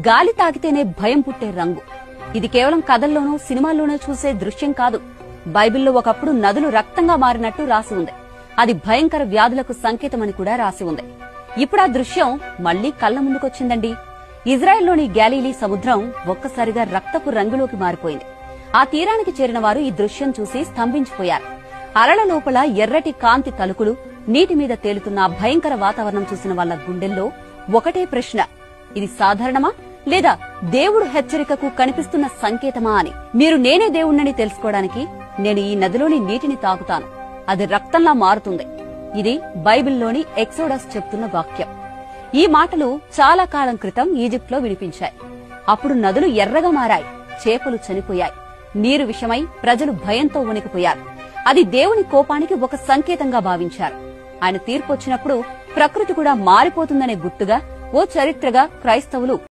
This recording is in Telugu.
గాలి తాకితేనే భయం పుట్టే రంగు. ఇది కేవలం కథల్లోనూ సినిమాల్లోనూ చూసే దృశ్యం కాదు. బైబిల్లో ఒకప్పుడు నదులు రక్తంగా మారినట్టు రాసి ఉంది. అది భయంకర వ్యాధులకు సంకేతమని కూడా రాసి ఉంది. ఇప్పుడు ఆ దృశ్యం మళ్లీ కళ్ల ముందుకొచ్చిందండి. ఇజ్రాయెల్లోని గ్యాలీలీ సముద్రం ఒక్కసారిగా రక్తపు రంగులోకి మారిపోయింది. ఆ తీరానికి చేరిన వారు ఈ దృశ్యం చూసి స్తంభించిపోయారు. అలల లోపల ఎర్రటి కాంతి తలుకులు, నీటి మీద తేలుతున్న భయంకర వాతావరణం చూసిన వాళ్ల గుండెల్లో ఒకటే ప్రశ్న: ఇది సాధారణమా లేదా దేవుడు హెచ్చరికకు కనిపిస్తున్న సంకేతమా అని. మీరు నేనే దేవుణ్ణని తెలుసుకోవడానికి నేను ఈ నదిలోని నీటిని తాగుతాను, అది రక్తంలా మారుతుంది. ఇది బైబిల్లోని ఎక్సోడస్ చెప్తున్న వాక్యం. ఈ మాటలు చాలా కాలం క్రితం ఈజిప్ట్లో వినిపించాయి. అప్పుడు నదులు ఎర్రగా మారాయి, చేపలు చనిపోయాయి, నీరు విషమై ప్రజలు భయంతో వణికిపోయారు. అది దేవుని కోపానికి ఒక సంకేతంగా భావించారు. ఆయన తీర్పు వచ్చినప్పుడు ప్రకృతి కూడా మారిపోతుందనే గుర్తుగా, ఓ చరిత్రగా క్రైస్తవులు